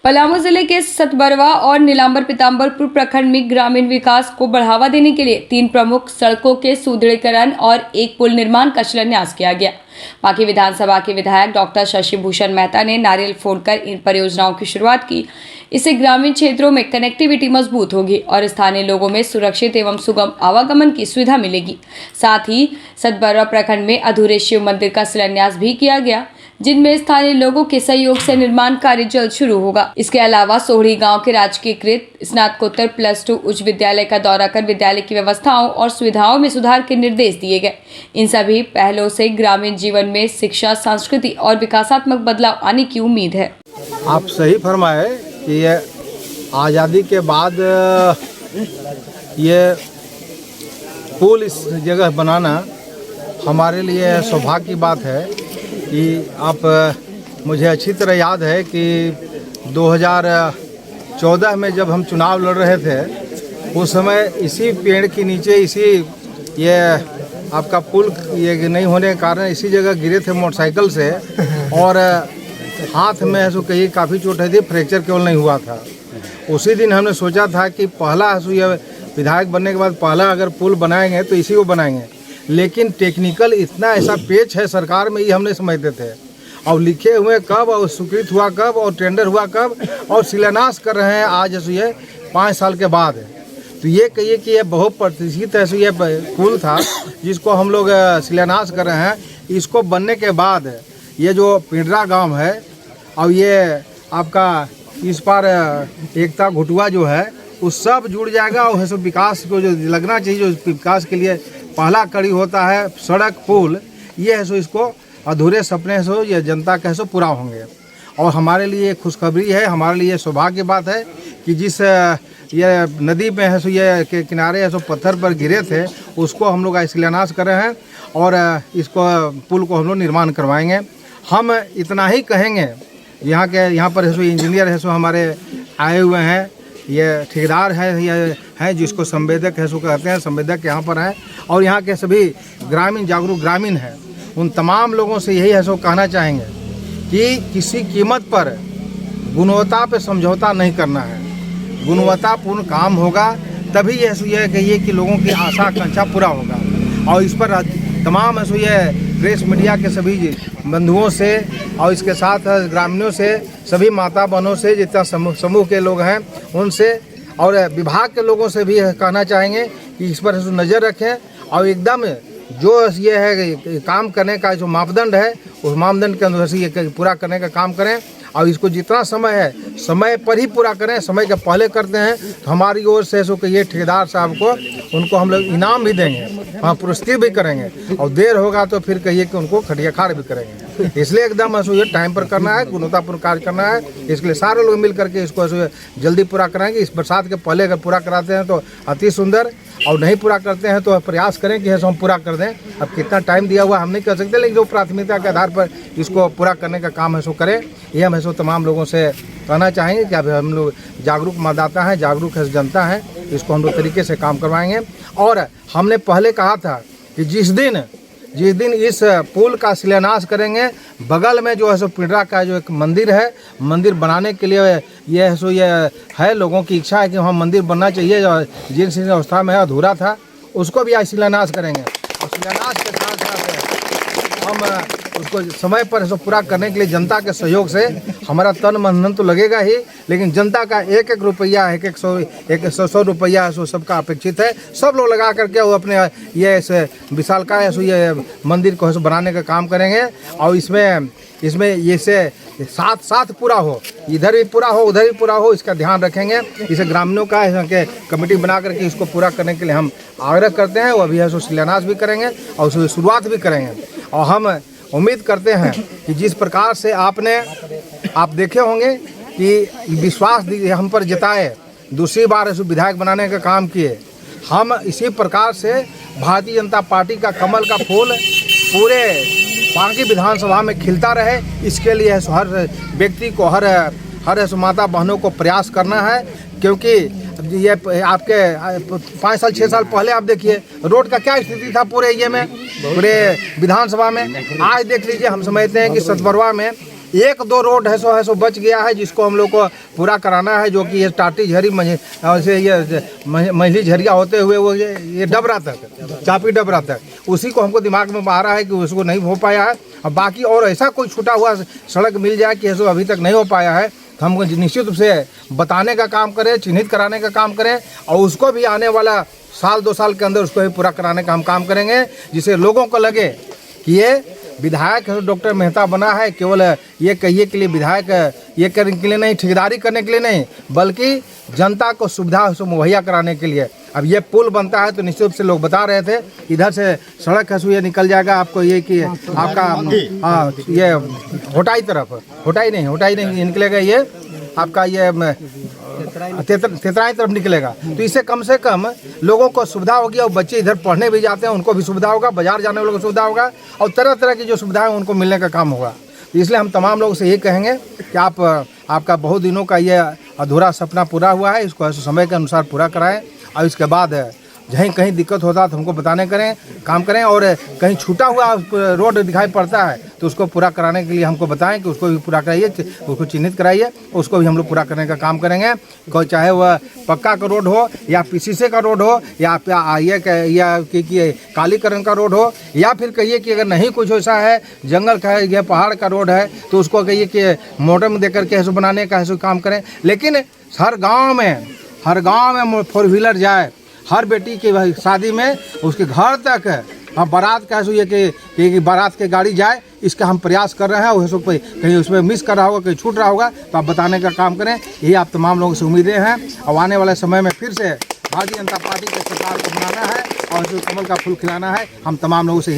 पलामू जिले के सतबरवा और नीलांबर पीताम्बरपुर प्रखंड में ग्रामीण विकास को बढ़ावा देने के लिए 3 प्रमुख सड़कों के सुदृढ़ीकरण और एक पुल निर्माण का शिलान्यास किया गया। बाकी विधानसभा के विधायक डॉक्टर शशि भूषण मेहता ने नारियल फोड़कर इन परियोजनाओं की शुरुआत की। इससे ग्रामीण क्षेत्रों में कनेक्टिविटी मजबूत होगी और स्थानीय लोगों में सुरक्षित एवं सुगम आवागमन की सुविधा मिलेगी। साथ ही सतबरवा प्रखंड में अधूरे शिव मंदिर का शिलान्यास भी किया गया, जिनमें स्थानीय लोगों के सहयोग से निर्माण कार्य जल्द शुरू होगा। इसके अलावा सोहड़ी गांव के राजकीयकृत स्नातकोत्तर +2 उच्च विद्यालय का दौरा कर विद्यालय की व्यवस्थाओं और सुविधाओं में सुधार के निर्देश दिए गए। इन सभी पहलों से ग्रामीण जीवन में शिक्षा, संस्कृति और विकासात्मक बदलाव आने की उम्मीद है। आप सही फरमाए कि ये आज़ादी के बाद ये पुल इस जगह बनाना हमारे लिए सौभाग्य की बात है कि आप मुझे अच्छी तरह याद है कि 2014 में जब हम चुनाव लड़ रहे थे उस समय इसी पेड़ के नीचे ये आपका पुल ये नहीं होने के कारण इसी जगह गिरे थे मोटरसाइकिल से और हाथ में ऐसो कहीं काफ़ी चोट आई थी, फ्रैक्चर केवल नहीं हुआ था। उसी दिन हमने सोचा था कि पहला ये विधायक बनने के बाद पहला अगर पुल बनाएंगे तो इसी को बनाएंगे, लेकिन टेक्निकल इतना ऐसा पेच है सरकार में, ये हमने समझते थे। और लिखे हुए कब और स्वीकृत हुआ कब और टेंडर हुआ कब और शिलान्यास कर रहे हैं आज ये 5 साल के बाद। तो ये कहिए कि ये बहुत प्रतिष्ठित ऐसे ये पुल था जिसको हम लोग शिलान्यास कर रहे हैं। इसको बनने के बाद ये जो पिंडरा गांव है और ये आपका इस पार एकता घुटुआ जो है उस सब जुड़ जाएगा और सब विकास को जो लगना चाहिए, जो विकास के लिए पहला कड़ी होता है सड़क पुल, ये है सो इसको अधूरे सपने सो ये जनता के सो पूरा होंगे। और हमारे लिए खुशखबरी है, हमारे लिए सौभाग्य की बात है कि जिस ये नदी में है सो ये के किनारे है सो पत्थर पर गिरे थे उसको हम लोग शिलान्यास कर रहे हैं और इसको पुल को हम लोग निर्माण करवाएंगे। हम इतना ही कहेंगे, यहाँ पर है सो इंजीनियर है सो हमारे आए हुए हैं, ये ठेकेदार है ये हैं जिसको संवेदक है सो कहते हैं, संवेदक यहाँ पर हैं और यहाँ के सभी ग्रामीण जागरूक ग्रामीण हैं। उन तमाम लोगों से यही है सो कहना चाहेंगे कि किसी कीमत पर गुणवत्ता पे समझौता नहीं करना है। गुणवत्तापूर्ण काम होगा तभी यह कहिए कि लोगों की आशा आकांक्षा पूरा होगा। और इस पर तमाम ऐसो ये प्रेस मीडिया के सभी बंधुओं से और इसके साथ ग्रामीणों से, सभी माता बहनों से, जितना समूह के लोग हैं उनसे और विभाग के लोगों से भी कहना चाहेंगे कि इस पर नज़र रखें और एकदम जो ये है काम करने का जो मापदंड है उस मापदंड के अनुसार ये पूरा करने का काम करें और इसको जितना समय है समय पर ही पूरा करें। समय के पहले करते हैं तो हमारी ओर से सो कि ये ठेकेदार साहब को उनको हम लोग इनाम भी देंगे, हाँ पुरस्कृत भी करेंगे और देर होगा तो फिर कहिए कि उनको खटिया खाड़ भी करेंगे। इसलिए एकदम ऐसो ये टाइम पर करना है, गुणवत्तापूर्ण कार्य करना है। इसके लिए सारे लोग मिल करके इसको ऐसे जल्दी पूरा कराएंगे। इस बरसात के पहले अगर पूरा कराते हैं तो अति सुंदर, और नहीं पूरा करते हैं तो प्रयास करें कि हम पूरा कर दें। अब कितना टाइम दिया हुआ हम नहीं कर सकते, लेकिन जो प्राथमिकता के आधार पर इसको पूरा करने का काम है सो करें। ये हम ऐसो तमाम लोगों से कहना चाहेंगे कि अब हम लोग जागरूक मतदाता हैं, जागरूक है जनता है, इसको हम लोग तरीके से काम करवाएंगे। और हमने पहले कहा था कि जिस दिन इस पुल का शिलान्यास करेंगे, बगल में जो है सो पिंडरा का जो एक मंदिर है, मंदिर बनाने के लिए ये है लोगों की इच्छा है कि वहाँ मंदिर बनना चाहिए, और जिस अवस्था में है अधूरा था उसको भी आज शिलान्यास करेंगे। और शिलान्यास के साथ साथ हम उसको समय पर इसको पूरा करने के लिए जनता के सहयोग से हमारा तन मन तो लगेगा ही, लेकिन जनता का एक रुपया, एक सौ रुपया सो सबका अपेक्षित है। सब लोग लगा करके वो अपने ये विशालकाय ये मंदिर को बनाने का काम करेंगे और इसमें ये से साथ पूरा हो, इधर भी पूरा हो उधर भी पूरा हो, इसका ध्यान रखेंगे। इसे ग्रामीणों का के कमेटी बना करके इसको पूरा करने के लिए हम आग्रह करते हैं। वो अभी है सो शिलान्यास भी करेंगे और उसकी शुरुआत भी करेंगे। और हम उम्मीद करते हैं कि जिस प्रकार से आप देखे होंगे कि विश्वास हम पर जताए, दूसरी बार इस विधायक बनाने का काम किए, हम इसी प्रकार से भारतीय जनता पार्टी का कमल का फूल पूरे बांकी विधानसभा में खिलता रहे, इसके लिए हर व्यक्ति को हर माता बहनों को प्रयास करना है। क्योंकि ये आपके 5 साल 6 साल पहले आप देखिए रोड का क्या स्थिति था पूरे ये में, पूरे विधानसभा में। आज देख लीजिए, हम समझते हैं कि सतबरवा में एक दो रोड है सो बच गया है, जिसको हम लोग को पूरा कराना है, जो कि ये टाटी झरी से ये महिली झरिया होते हुए वो ये डबरा तक, चापी डबरा तक, उसी को हमको दिमाग में आ रहा है कि उसको नहीं हो पाया है। और बाकी और ऐसा कोई छूटा हुआ सड़क मिल जाए कि ऐसा अभी तक नहीं हो पाया है, तो हमको निश्चित रूप से बताने का काम करें, चिन्हित कराने का काम करें, और उसको भी आने वाला साल 2 साल के अंदर उसको भी पूरा कराने का हम काम करेंगे, जिससे लोगों को लगे कि ये विधायक डॉक्टर मेहता बना है केवल ये कहिए के लिए विधायक ये करने के लिए नहीं, ठेकेदारी करने के लिए नहीं, बल्कि जनता को सुविधा मुहैया कराने के लिए। अब ये पुल बनता है तो निश्चित रूप से लोग बता रहे थे इधर से सड़क है ये निकल जाएगा आपको, ये कि आपका हाँ ये होटाई नहीं निकलेगा, ये आपका ये तेतराई तरफ निकलेगा, तो इससे कम से कम लोगों को सुविधा होगी, और बच्चे इधर पढ़ने भी जाते हैं उनको भी सुविधा होगा, बाजार जाने वालों को सुविधा होगा, और तरह तरह की जो सुविधा है उनको मिलने का काम होगा। तो इसलिए हम तमाम लोगों से ये कहेंगे कि आपका बहुत दिनों का ये अधूरा सपना पूरा हुआ है, इसको समय के अनुसार पूरा कराएं, और इसके बाद जहीं कहीं दिक्कत होता है तो हमको बताने काम करें, और कहीं छूटा हुआ रोड दिखाई पड़ता है तो उसको पूरा कराने के लिए हमको बताएं कि उसको भी पूरा कराइए, उसको चिन्हित कराइए, उसको भी हम लोग पूरा करने का काम करेंगे। कोई चाहे वह पक्का का रोड हो या पीसीसी का रोड हो या कालीकरण का रोड हो, या फिर कहिए कि अगर नहीं कुछ ऐसा है, जंगल का है या पहाड़ का रोड है, तो उसको कहिए कि मोटर में देकर के ऐसे बनाने का ऐसे काम करें। लेकिन हर गाँव में 4 व्हीलर जाए, हर बेटी की शादी में उसके घर तक हम बारात का ये कि बारात के गाड़ी जाए, इसका हम प्रयास कर रहे हैं। उसको कहीं उसमें मिस कर रहा होगा, कहीं छूट रहा होगा, तो आप बताने का काम करें, यही आप तमाम लोगों से उम्मीदें हैं। और आने वाले समय में फिर से भारतीय जनता पार्टी के सरकार को बनाना है और कमल का फूल खिलाना है, हम तमाम लोगों से यही